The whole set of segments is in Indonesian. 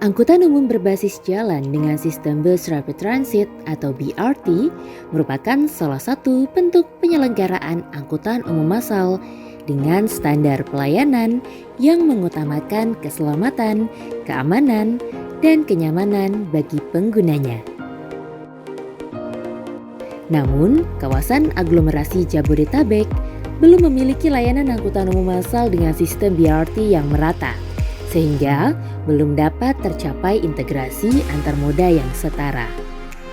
Angkutan umum berbasis jalan dengan sistem Bus Rapid Transit atau BRT merupakan salah satu bentuk penyelenggaraan angkutan umum massal dengan standar pelayanan yang mengutamakan keselamatan, keamanan, dan kenyamanan bagi penggunanya. Namun, kawasan aglomerasi Jabodetabek belum memiliki layanan angkutan umum massal dengan sistem BRT yang merata, sehingga belum dapat tercapai integrasi antar moda yang setara.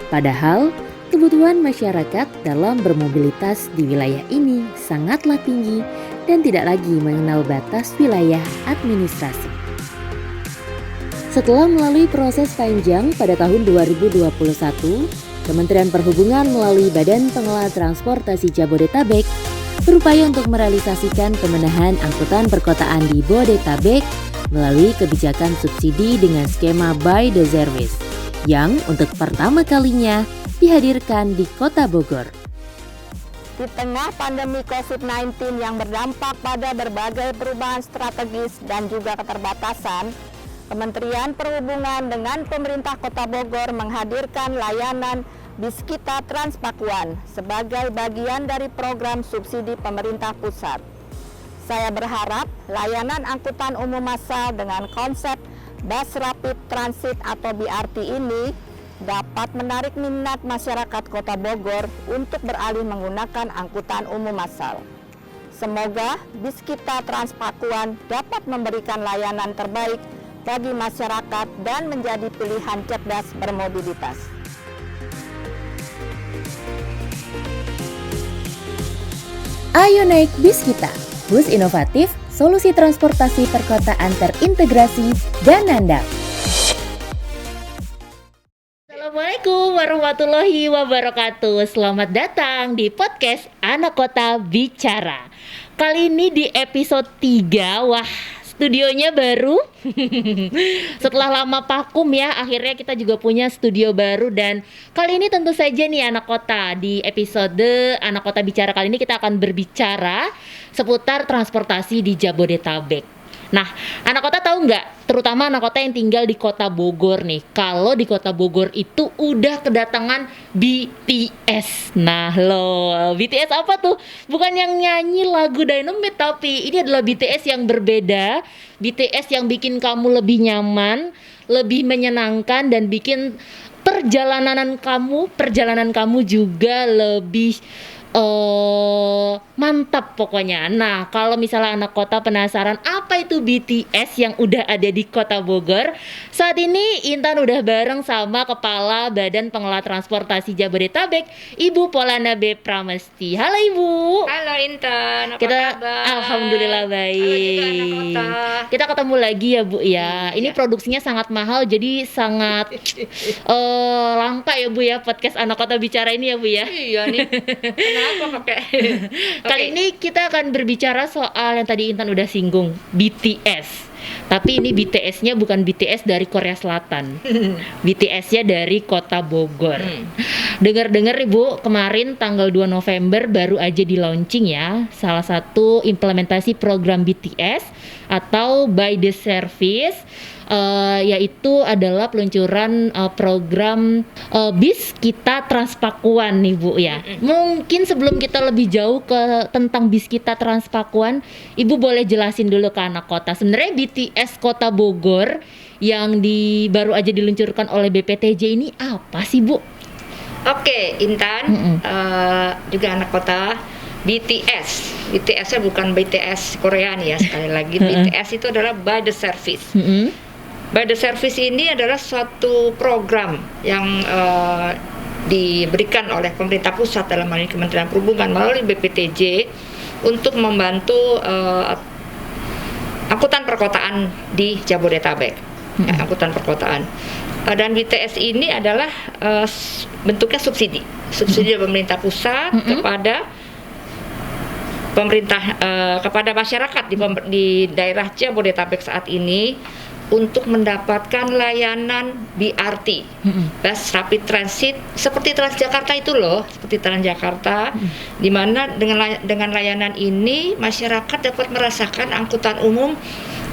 Padahal, kebutuhan masyarakat dalam bermobilitas di wilayah ini sangatlah tinggi dan tidak lagi mengenal batas wilayah administrasi. Setelah melalui proses panjang pada tahun 2021, Kementerian Perhubungan melalui Badan Pengelola Transportasi Jabodetabek berupaya untuk merealisasikan pembenahan angkutan perkotaan di Bodetabek melalui kebijakan subsidi dengan skema By the Service yang untuk pertama kalinya dihadirkan di Kota Bogor. Di tengah pandemi COVID-19 yang berdampak pada berbagai perubahan strategis dan juga keterbatasan, Kementerian Perhubungan dengan pemerintah Kota Bogor menghadirkan layanan Biskita Transpakuan sebagai bagian dari program subsidi pemerintah pusat. Saya berharap layanan angkutan umum massal dengan konsep Bus Rapid Transit atau BRT ini dapat menarik minat masyarakat Kota Bogor untuk beralih menggunakan angkutan umum massal. Semoga Biskita Transpakuan dapat memberikan layanan terbaik bagi masyarakat dan menjadi pilihan cerdas bermobilitas. Ayo naik Biskita, bus inovatif, solusi transportasi perkotaan terintegrasi dan handal. Assalamualaikum warahmatullahi wabarakatuh. Selamat datang di podcast Anak Kota Bicara. Kali ini di episode 3, wah studionya baru. Setelah lama vakum ya, akhirnya kita juga punya studio baru. Dan kali ini tentu saja nih Anak Kota, di episode Anak Kota Bicara kali ini kita akan berbicara seputar transportasi di Jabodetabek. Nah, anak kota tahu nggak? Terutama anak kota yang tinggal di Kota Bogor nih. Kalau di Kota Bogor itu udah kedatangan BTS. Nah loh, BTS apa tuh? Bukan yang nyanyi lagu Dynamite, tapi ini adalah BTS yang berbeda. BTS yang bikin kamu lebih nyaman, lebih menyenangkan, dan bikin perjalanan kamu juga lebih mantap pokoknya. Nah, kalau misalnya anak kota penasaran apa itu BTS yang udah ada di Kota Bogor, saat ini Intan udah bareng sama Kepala Badan Pengelola Transportasi Jabodetabek, Ibu Polana B. Pramesti. Halo Ibu. Halo Intan, apa kabar? Alhamdulillah baik. Halo juga anak kota. Kita ketemu lagi ya Bu ya. Ini produksinya sangat mahal, jadi sangat langka ya Bu ya podcast Anak Kota Bicara ini ya Bu ya. Iya nih. Kenapa pakai? Kali ini kita akan berbicara soal yang tadi Intan udah singgung, BTS. Tapi ini BTS-nya bukan BTS dari Korea Selatan. BTS-nya dari Kota Bogor. Dengar-dengar Ibu, kemarin tanggal 2 November baru aja di launching ya salah satu implementasi program BTS atau By the Service, yaitu adalah peluncuran program Biskita Transpakuan nih Bu ya. Mungkin sebelum kita lebih jauh ke tentang Biskita Transpakuan, Ibu boleh jelasin dulu ke anak kota. Sebenarnya BTS Kota Bogor yang baru aja diluncurkan oleh BPTJ ini apa sih Bu? Oke, Intan, juga anak kota. BTS-nya bukan BTS Korea nih ya, sekali lagi. BTS itu adalah By the Service. By the Service ini adalah suatu program yang diberikan oleh pemerintah pusat, dalam hal ini Kementerian Perhubungan melalui BPTJ untuk membantu angkutan perkotaan di Jabodetabek. Angkutan perkotaan. Dan BTS ini adalah bentuknya subsidi dari pemerintah pusat kepada pemerintah, kepada masyarakat di daerah Jabodetabek saat ini untuk mendapatkan layanan BRT, Bus Rapid Transit, seperti Transjakarta itu loh, seperti Transjakarta, di mana dengan layanan ini masyarakat dapat merasakan angkutan umum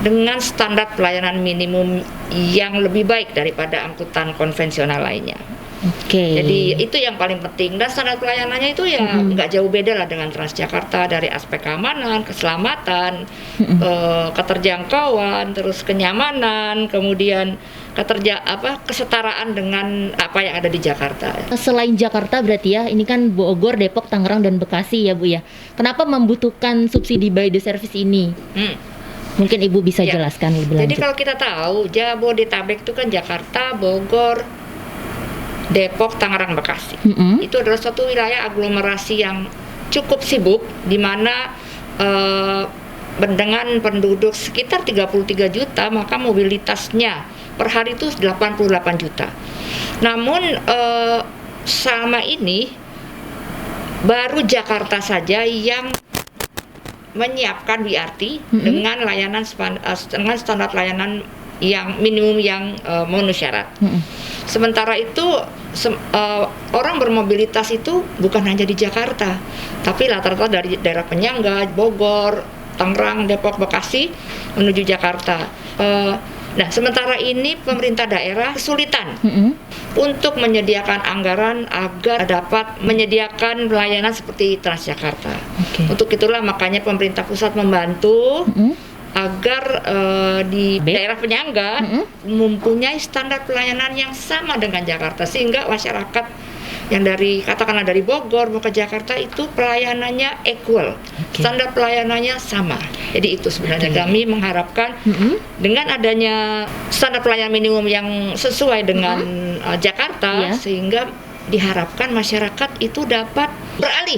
dengan standar pelayanan minimum yang lebih baik daripada angkutan konvensional lainnya. Oke. Jadi itu yang paling penting, dan standar pelayanannya itu ya nggak jauh beda lah dengan Transjakarta dari aspek keamanan, keselamatan, keterjangkauan, terus kenyamanan, kemudian kesetaraan dengan apa yang ada di Jakarta. Selain Jakarta berarti ya, ini kan Bogor, Depok, Tangerang, dan Bekasi ya Bu ya. Kenapa membutuhkan subsidi by the service ini? Mungkin Ibu bisa Ya. jelaskan lebih Jadi lanjut. kalau kita tahu Jabodetabek itu kan Jakarta, Bogor, Depok, Tangerang, Bekasi. Itu adalah suatu wilayah aglomerasi yang cukup sibuk, di mana dengan penduduk sekitar 33 juta, maka mobilitasnya per hari itu 88 juta. Namun selama ini baru Jakarta saja yang menyiapkan BRT dengan layanan dengan standar layanan yang minimum yang memenuhi syarat. Sementara itu orang bermobilitas itu bukan hanya di Jakarta, tapi rata-rata dari daerah penyangga, Bogor, Tangerang, Depok, Bekasi menuju Jakarta. Nah, sementara ini pemerintah daerah kesulitan untuk menyediakan anggaran agar dapat menyediakan pelayanan seperti Transjakarta. Untuk itulah makanya pemerintah pusat membantu agar di daerah penyangga mempunyai standar pelayanan yang sama dengan Jakarta, sehingga masyarakat yang katakanlah dari Bogor mau ke Jakarta itu pelayanannya equal, standar pelayanannya sama. Jadi itu sebenarnya kami mengharapkan dengan adanya standar pelayanan minimum yang sesuai dengan Jakarta, sehingga diharapkan masyarakat itu dapat beralih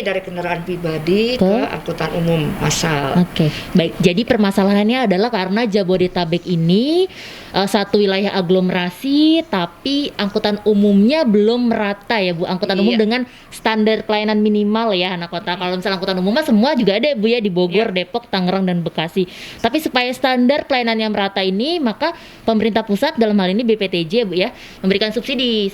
dari kendaraan pribadi ke angkutan umum massal. Baik. Jadi permasalahannya adalah karena Jabodetabek ini satu wilayah aglomerasi, tapi angkutan umumnya belum merata ya Bu. Angkutan umum dengan standar pelayanan minimal ya anak kota. Kalau misalnya angkutan umum semua juga ada Bu ya di Bogor, Depok, Tangerang, dan Bekasi. Tapi supaya standar pelayanan yang merata ini, maka pemerintah pusat dalam hal ini BPTJ Bu ya memberikan subsidi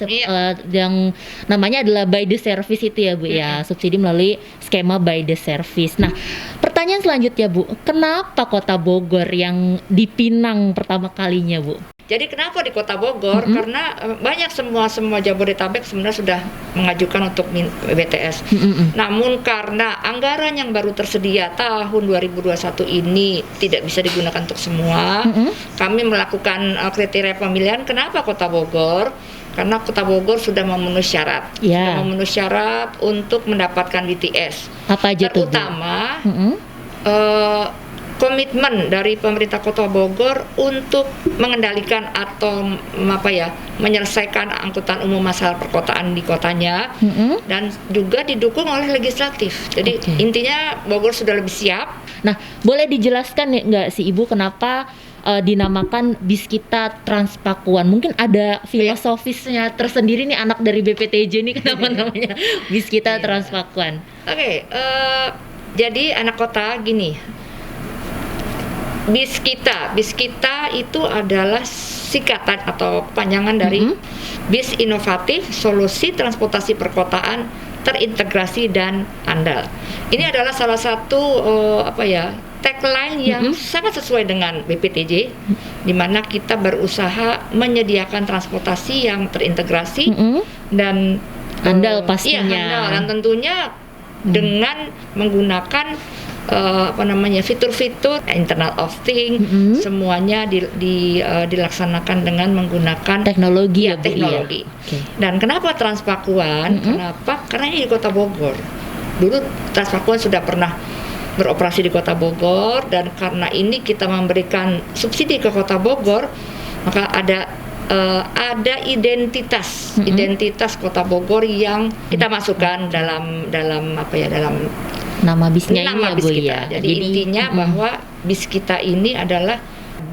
yang namanya adalah by the service itu ya Bu ya, subsidi melalui skema by the service. Nah, pertanyaan selanjutnya Bu, kenapa Kota Bogor yang dipinang pertama kalinya Bu? Jadi kenapa di Kota Bogor? Karena banyak semua Jabodetabek sebenarnya sudah mengajukan untuk BTS. Namun karena anggaran yang baru tersedia tahun 2021 ini tidak bisa digunakan untuk semua, kami melakukan kriteria pemilihan. Kenapa Kota Bogor? Karena Kota Bogor sudah memenuhi syarat, sudah memenuhi syarat untuk mendapatkan BTS. Apa aja tuh, Bu? Terutama komitmen dari pemerintah Kota Bogor untuk mengendalikan atau menyelesaikan angkutan umum massal perkotaan di kotanya, dan juga didukung oleh legislatif. Jadi intinya Bogor sudah lebih siap. Nah, boleh dijelaskan nggak sih Ibu kenapa dinamakan bis kita Transpakuan? Mungkin ada filosofisnya tersendiri nih anak dari BPTJ ini, kenapa namanya bis kita Transpakuan? Jadi anak kota gini. Bis kita itu adalah singkatan atau panjangan dari bis inovatif, solusi transportasi perkotaan terintegrasi dan andal. Ini adalah salah satu tagline yang sangat sesuai dengan BPTJ, di mana kita berusaha menyediakan transportasi yang terintegrasi dan andal pastinya. Andal, dan tentunya dengan menggunakan fitur-fitur Internet of Things, semuanya dilaksanakan dengan menggunakan teknologi. Teknologi. Dan kenapa Transpakuan? Kenapa? Karena ini di Kota Bogor. Dulu Transpakuan sudah pernah beroperasi di Kota Bogor, dan karena ini kita memberikan subsidi ke Kota Bogor, maka ada identitas Kota Bogor yang kita masukkan dalam nama bisnya nama ini bis Bu kita. ya. Jadi intinya bahwa bis kita ini adalah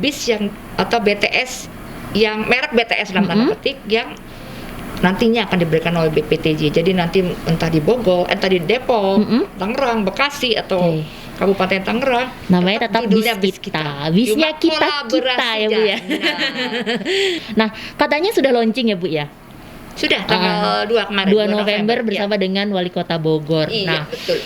bis yang atau BTS yang merek BTS dalam tanda petik yang nantinya akan diberikan oleh BPTJ. Jadi nanti entah di Bogor, entah di Depok, Tangerang, Bekasi atau Kabupaten Tangerang, namanya tetap bis kita. Bisnya kita ya Bu ya. Nah, katanya sudah launching ya Bu ya? Sudah tanggal 2 kemarin. 2 November bersama dengan Wali Kota Bogor. Iya, betul.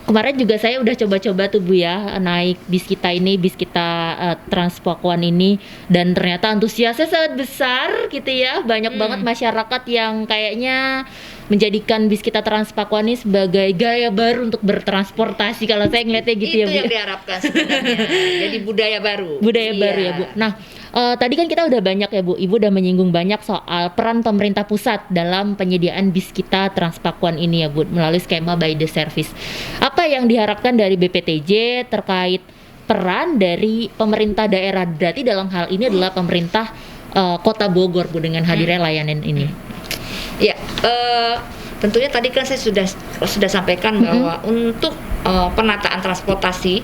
Kemarin juga saya udah coba-coba tuh Bu ya, naik bis kita ini, bis kita Transpakuan ini, dan ternyata antusiasnya sangat besar gitu ya. Banyak banget masyarakat yang kayaknya menjadikan bis kita Transpakuan ini sebagai gaya baru untuk bertransportasi. Kalau saya ngeliatnya gitu ya Bu. Itu yang diharapkan sebenarnya. Jadi budaya baru. Budaya baru ya Bu. Nah, tadi kan kita udah banyak ya Bu, Ibu udah menyinggung banyak soal peran pemerintah pusat dalam penyediaan bis kita Transpakuan ini ya Bu, melalui skema by the service. Apa yang diharapkan dari BPTJ terkait peran dari pemerintah daerah? Berarti dalam hal ini adalah pemerintah Kota Bogor Bu, dengan hadirnya layanan ini. Ya, tentunya tadi kan saya sudah sampaikan bahwa untuk penataan transportasi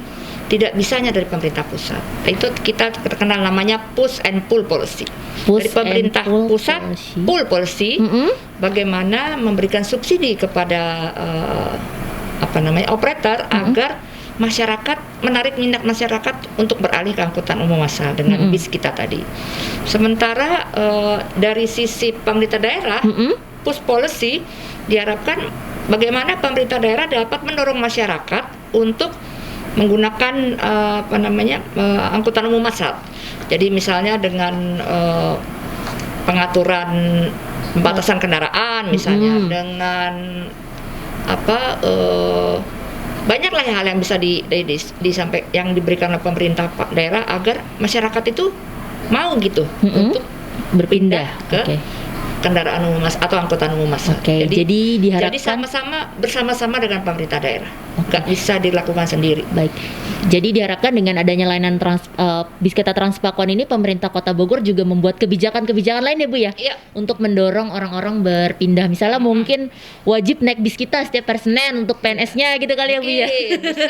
tidak bisanya dari pemerintah pusat. Itu kita terkenal namanya push and pull policy. Dari pemerintah pusat pull policy, bagaimana memberikan subsidi kepada operator agar masyarakat, menarik minat masyarakat untuk beralih ke angkutan umum massal dengan bis kita tadi. Sementara dari sisi pemerintah daerah, push policy diharapkan bagaimana pemerintah daerah dapat mendorong masyarakat untuk menggunakan angkutan umum massal. Jadi misalnya dengan pengaturan pembatasan kendaraan, misalnya dengan banyaklah hal yang bisa disampaikan, yang diberikan oleh pemerintah daerah agar masyarakat itu mau gitu untuk berpindah ke kendaraan umum atau angkutan umum massal. Jadi diharapkan bersama-sama dengan pemerintah daerah. Nggak bisa dilakukan sendiri. Baik. Jadi diharapkan dengan adanya layanan bis kita Transpakuan ini, pemerintah Kota Bogor juga membuat kebijakan-kebijakan lain ya Bu ya, untuk mendorong orang-orang berpindah. Misalnya mungkin wajib naik bis kita setiap hari Senin untuk PNS-nya gitu kali ya Bu ya. Bisa,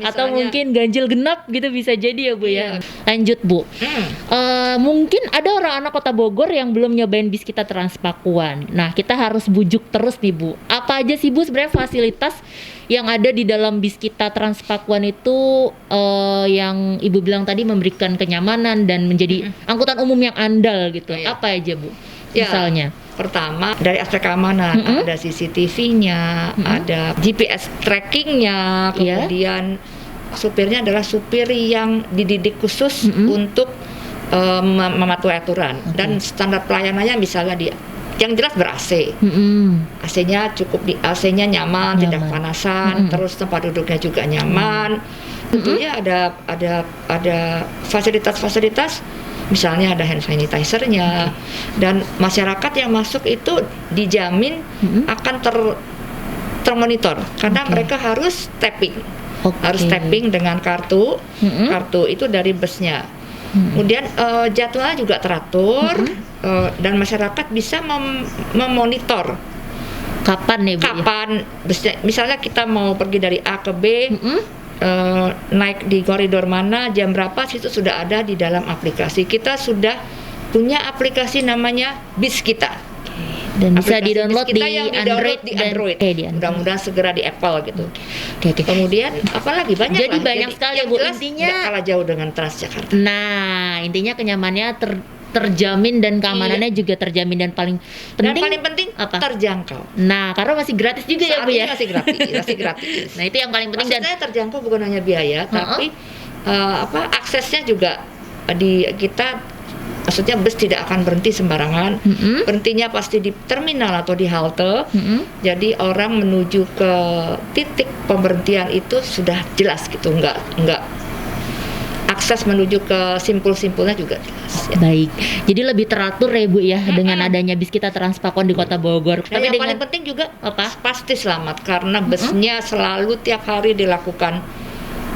atau mungkin ganjil genap gitu bisa jadi ya Bu ya. Lanjut Bu. Mungkin ada orang-orang Kota Bogor yang belum nyobain bis kita Transpakuan. Nah, kita harus bujuk terus nih Bu. Apa aja sih Bu sebenarnya fasilitas yang ada di dalam bis kita Transpakuan itu, yang Ibu bilang tadi memberikan kenyamanan dan menjadi angkutan umum yang andal gitu. Apa aja Bu? Misalnya pertama dari aspek keamanan, ada CCTV-nya, ada GPS trackingnya, kemudian supirnya adalah supir yang dididik khusus untuk mematuhi aturan, dan standar pelayanannya misalnya yang jelas ber-AC. AC-nya cukup, AC-nya nyaman, tidak panasan, terus tempat duduknya juga nyaman. Tentunya ada fasilitas-fasilitas, misalnya ada hand sanitizer-nya, dan masyarakat yang masuk itu dijamin akan termonitor, karena mereka harus tapping. Harus tapping dengan kartu itu dari busnya. Kemudian jadwalnya juga teratur, dan masyarakat bisa memonitor kapan nih Bu? Kapan busnya, misalnya kita mau pergi dari A ke B, naik di koridor mana, jam berapa, situ sudah ada di dalam aplikasi. Kita sudah punya aplikasi namanya Bis Kita. Dan bisa aplikasi di-download di Android. Mudah-mudahan segera di Apple gitu. Kemudian apalagi banyak jadi lah. Banyak sekali Bu, intinya nggak kalah jauh dengan Transjakarta. Nah, intinya kenyamanannya terjamin dan keamanannya juga terjamin, dan paling penting apa? Terjangkau. Nah, karena masih gratis juga ya Bu ya. Masih gratis. Nah, itu yang paling penting. Maksudnya terjangkau bukan hanya biaya, tapi aksesnya juga kita. Maksudnya bus tidak akan berhenti sembarangan, berhentinya pasti di terminal atau di halte. Jadi orang menuju ke titik pemberhentian itu sudah jelas gitu, enggak akses menuju ke simpul-simpulnya juga jelas. Baik, jadi lebih teratur ya Bu ya, dengan adanya bis kita Transpakuan di Kota Bogor. Tapi yang paling penting juga pasti selamat, karena busnya selalu tiap hari dilakukan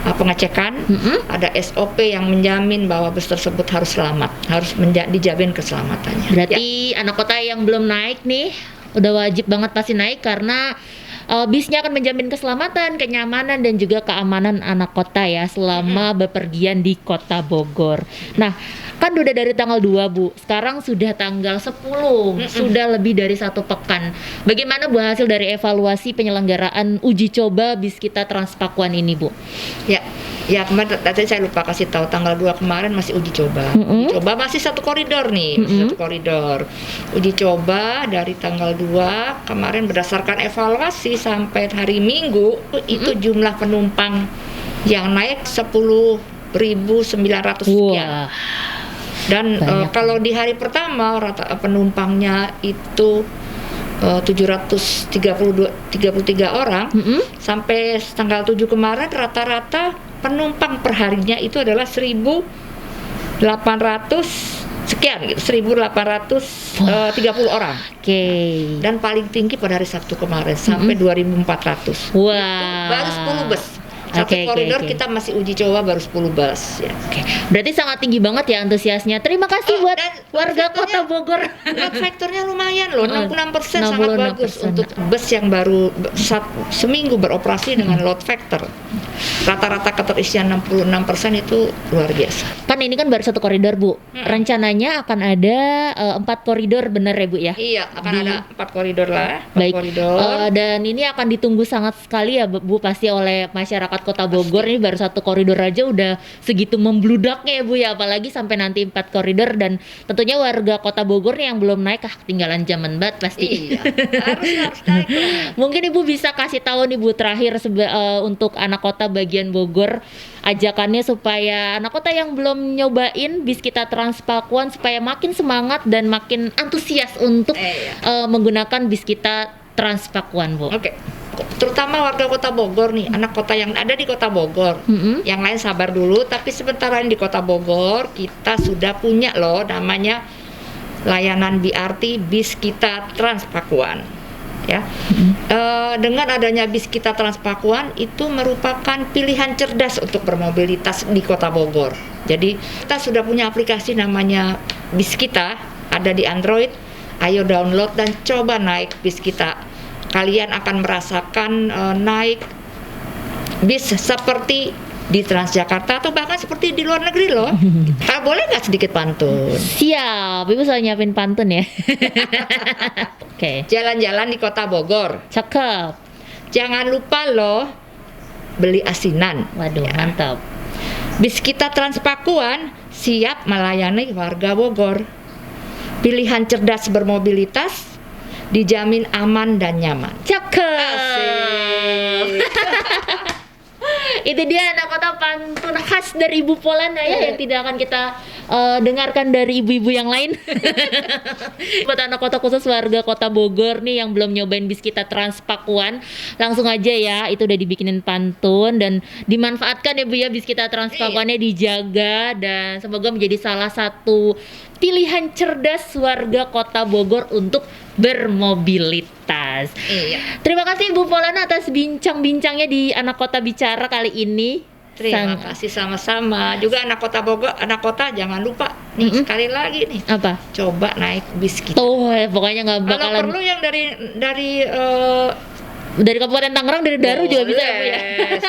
pengecekan, ada SOP yang menjamin bahwa bus tersebut harus selamat, harus dijamin keselamatannya. Berarti anak kota yang belum naik nih, udah wajib banget pasti naik, karena bisnya akan menjamin keselamatan, kenyamanan, dan juga keamanan anak kota ya selama bepergian di Kota Bogor. Nah, kan udah dari tanggal 2 Bu, sekarang sudah tanggal 10, sudah lebih dari 1 pekan. Bagaimana Bu hasil dari evaluasi penyelenggaraan uji coba bis kita Transpakuan ini Bu? Ya, Ya kemarin tadi saya lupa kasih tahu tanggal 2 kemarin masih uji coba. Uji coba masih satu koridor nih, masih satu koridor. Uji coba dari tanggal 2 kemarin berdasarkan evaluasi sampai hari Minggu itu jumlah penumpang yang naik 10.900 sekian. Wah. Dan kalau di hari pertama rata penumpangnya itu 733 orang, sampai tanggal 7 kemarin rata-rata penumpang perharinya itu adalah 1.800 sekian gitu, 1.830 orang. Oke. Dan paling tinggi pada hari Sabtu kemarin sampai 2.400. Wah. Itu baru 10 bus. Satu koridor kita masih uji coba baru 10 bus ya. Berarti sangat tinggi banget ya antusiasnya. Terima kasih buat warga Kota Bogor. Load factornya lumayan loh, 66% sangat bagus untuk bus yang baru seminggu beroperasi dengan load factor. Rata-rata keterisian 66% itu luar biasa. Kan ini kan baru satu koridor, Bu. Rencananya akan ada 4 koridor, bener ya, Bu ya? Iya, akan ada 4 koridor lah. 4 Baik. koridor. Dan ini akan ditunggu sangat sekali ya, Bu, pasti oleh masyarakat Kota Bogor. Ini baru satu koridor aja udah segitu membludaknya ya, Bu ya, apalagi sampai nanti 4 koridor. Dan tentunya warga Kota Bogor nih yang belum naik ketinggalan zaman banget pasti. Iya, harus naik lah. Mungkin Ibu bisa kasih tahu nih, Bu, terakhir untuk anak kota bagian Bogor, ajakannya supaya anak kota yang belum nyobain bis kita Transpakuan supaya makin semangat dan makin antusias untuk menggunakan bis kita Transpakuan, Bu. Oke. Terutama warga Kota Bogor nih, anak kota yang ada di Kota Bogor. Yang lain sabar dulu, tapi sementara di Kota Bogor kita sudah punya loh namanya layanan BRT bis kita Transpakuan. Ya, dengan adanya bis kita Transpakuan itu merupakan pilihan cerdas untuk bermobilitas di Kota Bogor. Jadi kita sudah punya aplikasi namanya bis kita, ada di Android. Ayo download dan coba naik bis kita. Kalian akan merasakan naik bis seperti di Transjakarta atau bahkan seperti di luar negeri loh. Boleh nggak sedikit pantun? Siap, Ibu selalu nyiapin pantun ya. Oke. Jalan-jalan di Kota Bogor. Cakep. Jangan lupa loh beli asinan. Waduh, mantap. Bis kita Transpakuan siap melayani warga Bogor. Pilihan cerdas bermobilitas, dijamin aman dan nyaman. Cakep. Asik. Itu dia anak kota pantun khas dari Ibu Polana ya, yang tidak akan kita dengarkan dari ibu-ibu yang lain. Buat anak kota khusus warga Kota Bogor nih yang belum nyobain bis kita Transpakuan, langsung aja ya, itu udah dibikinin pantun dan dimanfaatkan ya, Bu ya, bis kita Transpakuannya dijaga dan semoga menjadi salah satu pilihan cerdas warga Kota Bogor untuk bermobilitas. Iya. Terima kasih Ibu Polana atas bincang-bincangnya di Anak Kota Bicara kali ini. Terima kasih sama-sama. Juga anak kota Bogor, anak kota jangan lupa nih sekali lagi nih. Apa? Coba naik bis kita. Tuh, pokoknya nggak bakalan. Kalau perlu yang dari Kabupaten Tangerang, dari Daru juga bisa ya, Bu ya. Yes.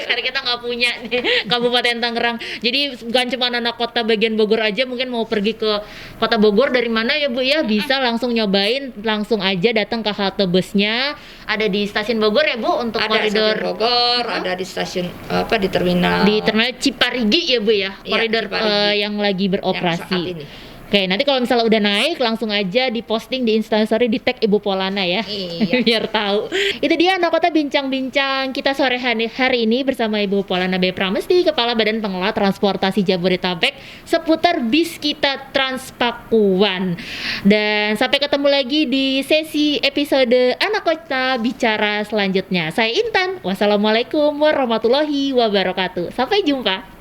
Karena kita nggak punya nih Kabupaten Tangerang. Jadi bukan cuma anak kota bagian Bogor aja, mungkin mau pergi ke Kota Bogor dari mana ya, Bu ya, bisa langsung nyobain, langsung aja datang ke halte busnya. Ada di stasiun Bogor ya, Bu, untuk ada koridor stasiun Bogor, ada di stasiun di terminal. Di terminal Ciparigi ya, Bu ya, koridor yang lagi beroperasi. Yang saat ini. Oke, nanti kalau misalnya udah naik langsung aja diposting di Instastory, di tag Ibu Polana ya. Iya. Biar tahu. Itu dia anak kota bincang-bincang kita sore hari ini bersama Ibu Polana B. Pramesti, Kepala Badan Pengelola Transportasi Jabodetabek, seputar bis kita Transpakuan. Dan sampai ketemu lagi di sesi episode Anak Kota Bicara selanjutnya. Saya Intan. Wassalamualaikum warahmatullahi wabarakatuh. Sampai jumpa.